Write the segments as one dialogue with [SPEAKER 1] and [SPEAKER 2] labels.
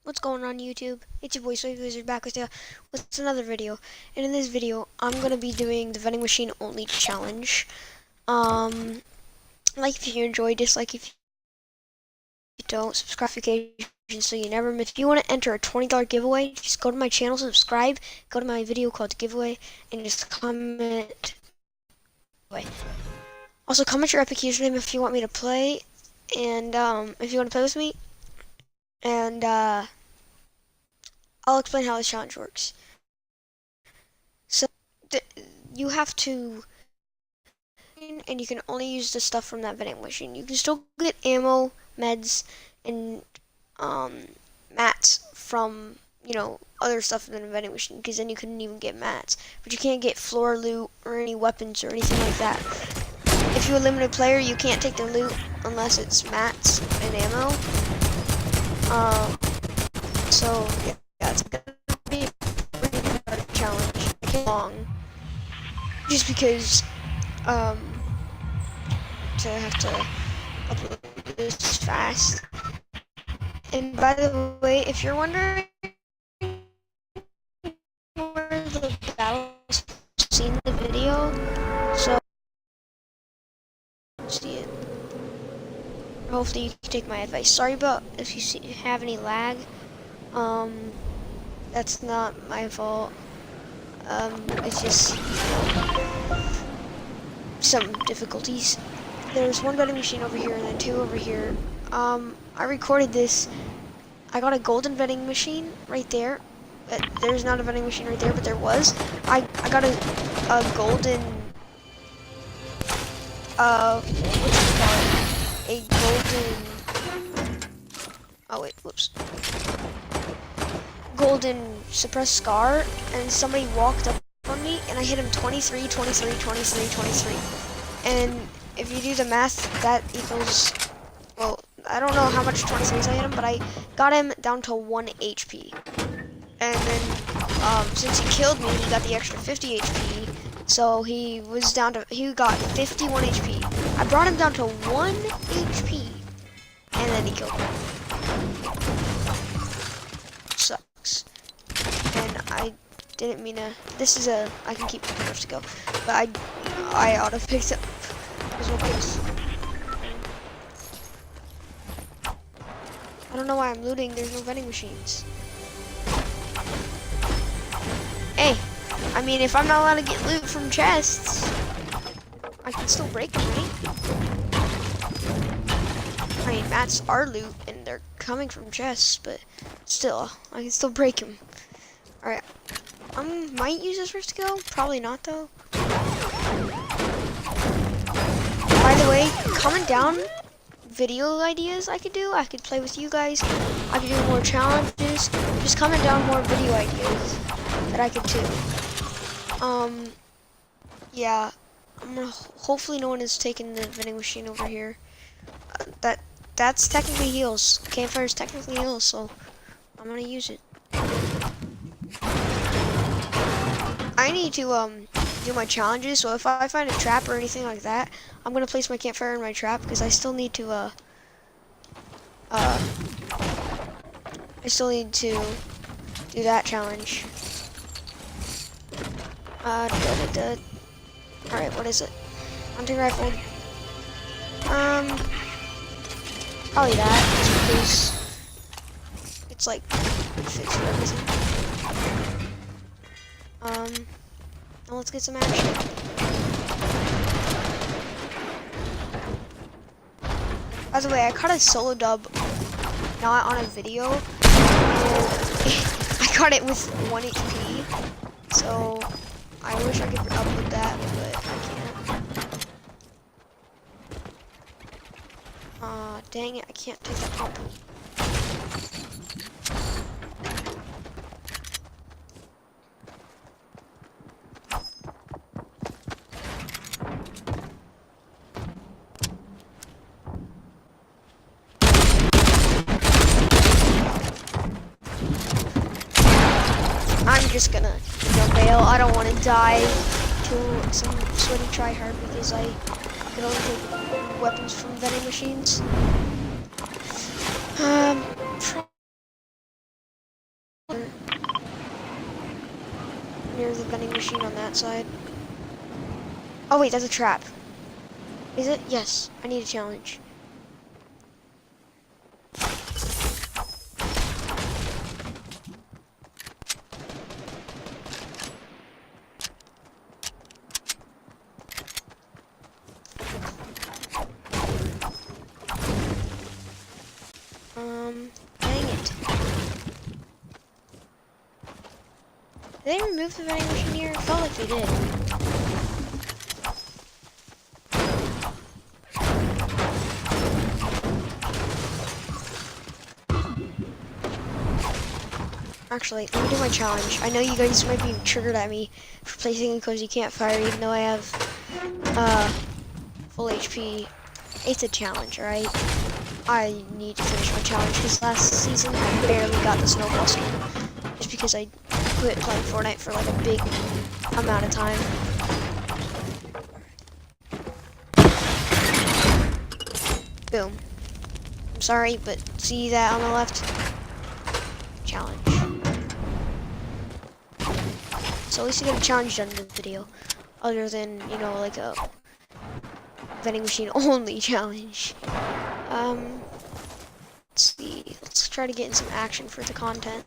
[SPEAKER 1] What's going on YouTube? It's your boy Soy Wizard back with another video. And in this video, I'm gonna be doing the vending machine only challenge. Like if you enjoy, dislike if you don't, subscribe notifications so you never miss. If you want to enter a $20 giveaway, just go to my channel, subscribe, go to my video called giveaway, and just comment. Also comment your epic username if you want me to play, and if you want to play with me, and I'll explain how this challenge works. So you have to, and you can only use the stuff from that vending machine. You can still get ammo, meds, and mats from, other stuff in the vending machine, because then you couldn't even get mats. But you can't get floor loot or any weapons or anything like that. If you're a limited player, you can't take the loot unless it's mats and ammo. So yeah, it's gonna be a pretty hard challenge. Long, just because to have to upload this fast. And by the way, if you're wondering where the battle's seen the video, so see it. Hopefully you can take my advice. Sorry about if you have any lag. That's not my fault. It's just some difficulties. There's one vending machine over here and then two over here. I recorded this. I got a golden vending machine right there. There's not a vending machine right there, but there was. I got a golden, what do you call it? A golden, oh wait, whoops. Golden suppressed scar, and somebody walked up on me, and I hit him 23, 23, 23, 23. And if you do the math, that equals, well, I don't know how much 23s I hit him, but I got him down to 1 HP. And then, since he killed me, he got the extra 50 HP, so he was down to, he got 51 HP. I brought him down to 1 HP, and then he killed me. Sucks. And I didn't mean to, this is I can keep the first to go, but I auto picked up. There's no place. I don't know why I'm looting, there's no vending machines. Hey, I mean, if I'm not allowed to get loot from chests, I can still break them, right? I mean, mats are loot, and they're coming from chests, but still, I can still break them. Alright, I might use this first to go, probably not though. By the way, comment down video ideas I could do. I could play with you guys. I could do more challenges. Just comment down more video ideas that I could do. Yeah, hopefully no one is taking the vending machine over here. That's technically heals. Campfire's technically heals, so I'm gonna use it. I need to do my challenges, so if I find a trap or anything like that, I'm gonna place my campfire in my trap, because I still need to do that challenge. Alright, what is it? Hunting rifle. Probably that, just because it's like fits for everything. Now let's get some action. By the way, I caught a solo dub, not on a video, and I caught it with 1 HP, so I wish I could upload that, but I can't. Dang it, I can't take that pump. I'm just gonna bail. I don't want to die to some sweaty tryhard because I can only take weapons from vending machines. there's a vending machine on that side. Oh wait, that's a trap. Is it? Yes. I need a challenge. Dang it. Did they remove the vending machine here? It felt like they did. Actually, let me do my challenge. I know you guys might be triggered at me for placing because you can't fire even though I have full HP. It's a challenge, alright? I need to finish my challenge because last season I barely got the snowball suit. Just because I quit playing Fortnite for like a big amount of time. Boom. I'm sorry, but see that on the left? Challenge. So at least you get a challenge done in the video. Other than, you know, like a vending machine only challenge. Let's see. Let's try to get in some action for the content.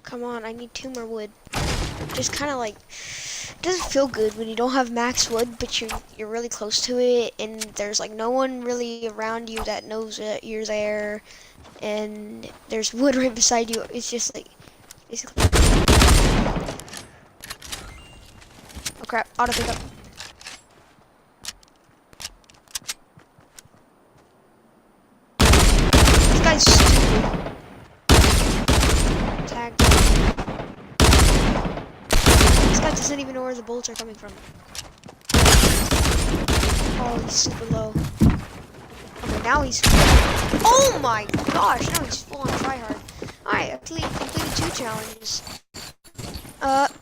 [SPEAKER 1] Come on, I need 2 more wood. Just kind of like, it doesn't feel good when you don't have max wood, but you're really close to it, and there's like no one really around you that knows that you're there, and there's wood right beside you. It's just like, basically. Oh crap, auto pickup. This guy's stupid. Tagged. This guy doesn't even know where the bullets are coming from. Oh, he's super low. Okay, now he's... Oh my gosh, now he's full on tryhard. Alright, I completed 2 challenges.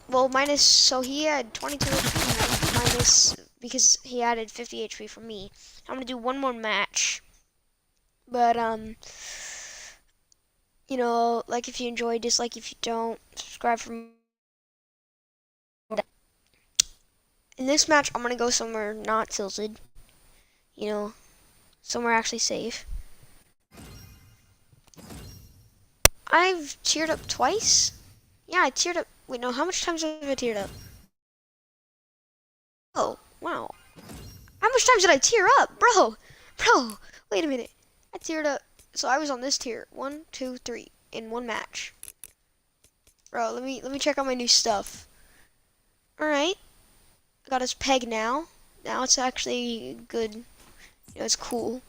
[SPEAKER 1] Well, minus... So he had 22 HP minus... Because he added 50 HP from me. I'm gonna do 1 more match. But, you know, like if you enjoy, dislike if you don't, subscribe for more. In this match, I'm gonna go somewhere not tilted. You know, somewhere actually safe. I've teared up twice. Yeah, I teared up. Wait, no, how much times have I teared up? Oh, wow. How much times did I tear up? Bro, wait a minute. I teared up. So I was on this tier. 1, 2, 3 in 1 match. Bro, let me check out my new stuff. Alright. I got his peg now. Now it's actually good. You know, it's cool.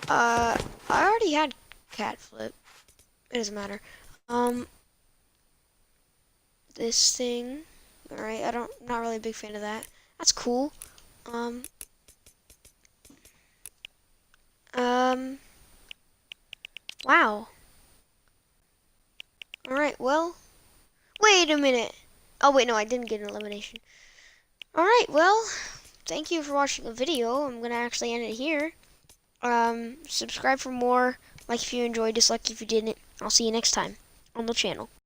[SPEAKER 1] I already had cat flip. It doesn't matter. This thing. Alright, not really a big fan of that. That's cool. Wow. Alright, well. Wait a minute. Oh, wait, no, I didn't get an elimination. Alright, well. Thank you for watching the video. I'm gonna actually end it here. Subscribe for more. Like if you enjoyed, dislike if you didn't. I'll see you next time on the channel.